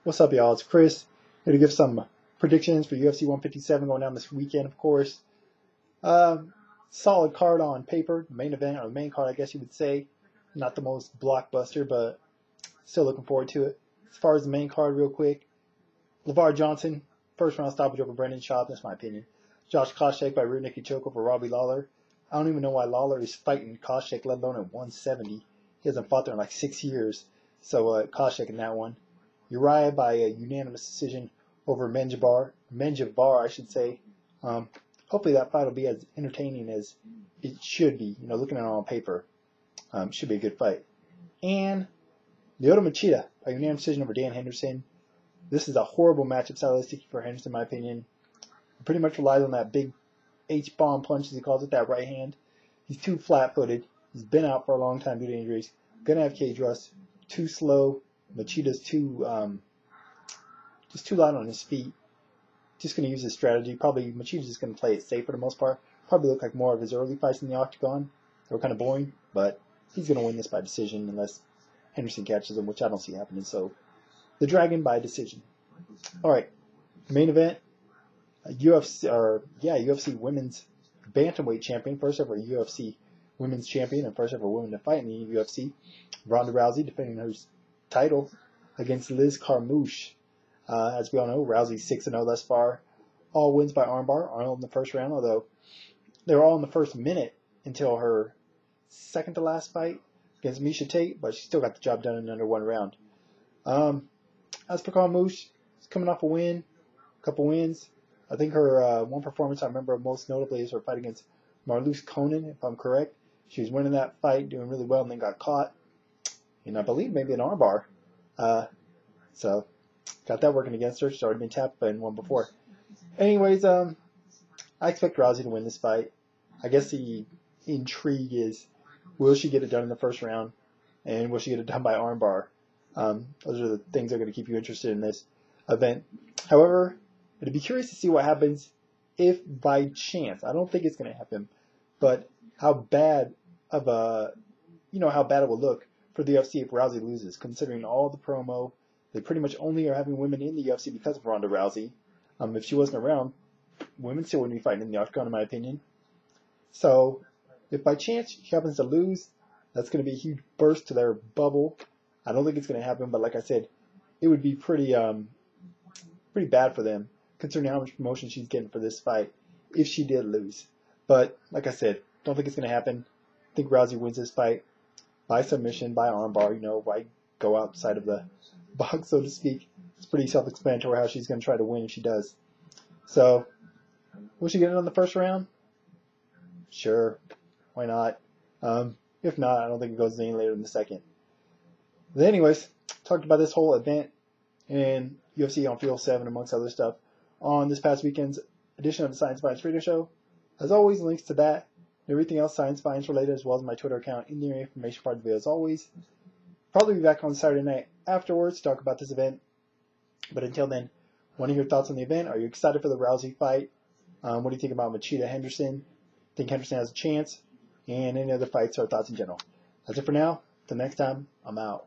What's up, y'all? It's Chris here to give some predictions for UFC 157 going down this weekend, of course. Solid card on paper, the main event, or the main card, I guess you would say. Not the most blockbuster, but still looking forward to it. As far as the main card, real quick, LeVar Johnson, first round stoppage over Brendan Schaub, that's my opinion. Josh Koscheck by rear naked choke over Robbie Lawler. I don't even know why Lawler is fighting Koscheck, let alone at 170. He hasn't fought there in like 6 years. So Koscheck in that one. Uriah by a unanimous decision over Menjivar, I should say. Hopefully that fight will be as entertaining as it should be. You know, looking at it on paper, should be a good fight. And Lyoto Machida by unanimous decision over Dan Henderson. This is a horrible matchup stylistically for Henderson, in my opinion. He pretty much relies on that big H-bomb punch, as he calls it, that right hand. He's too flat-footed. He's been out for a long time due to injuries. Gonna have cage rust. Too slow. Machida's just too light on his feet. Just going to use his strategy. Probably Machida's just going to play it safe for the most part. Probably look like more of his early fights in the octagon. They were kind of boring, but he's going to win this by decision unless Henderson catches him, which I don't see happening. So the Dragon by decision. All right, main event. UFC Women's Bantamweight Champion, first ever UFC Women's Champion, and first ever woman to fight in the UFC. Ronda Rousey defending her title against Liz Carmouche. As we all know, Rousey's 6-0 thus far. All wins by armbar, all in the first round, although they were all in the first minute until her second to last fight against Miesha Tate, but she still got the job done in under one round. As for Carmouche, she's coming off a couple wins. I think her one performance I remember most notably is her fight against Marloes Coenen, if I'm correct. She was winning that fight, doing really well, and then got caught. And I believe maybe an armbar. So got that working against her. She's already been tapped by one before. Anyways, I expect Rousey to win this fight. I guess the intrigue is, will she get it done in the first round? And will she get it done by armbar? Those are the things that are going to keep you interested in this event. However, I'd be curious to see what happens if by chance, I don't think it's going to happen, but how bad it will look for the UFC if Rousey loses, considering all the promo. They pretty much only are having women in the UFC because of Ronda Rousey. If she wasn't around, women still wouldn't be fighting in the octagon, in my opinion. So, if by chance she happens to lose, that's going to be a huge burst to their bubble. I don't think it's going to happen, but like I said, it would be pretty bad for them, considering how much promotion she's getting for this fight if she did lose. But like I said, don't think it's going to happen. I think Rousey wins this fight by submission, by armbar. Why go outside of the box, so to speak. It's pretty self-explanatory how she's going to try to win if she does. So, will she get it on the first round? Sure. Why not? If not, I don't think it goes any later than the second. But anyways, talked about this whole event and UFC on Field 7, amongst other stuff, on this past weekend's edition of the Science Finance Radio Show. As always, links to that and everything else Science Finance related, as well as my Twitter account in the information part of the video, as always. Probably be back on Saturday night afterwards to talk about this event. But until then, want to hear your thoughts on the event? Are you excited for the Rousey fight? What do you think about Machida Henderson? Think Henderson has a chance? And any other fights or thoughts in general? That's it for now. Till next time, I'm out.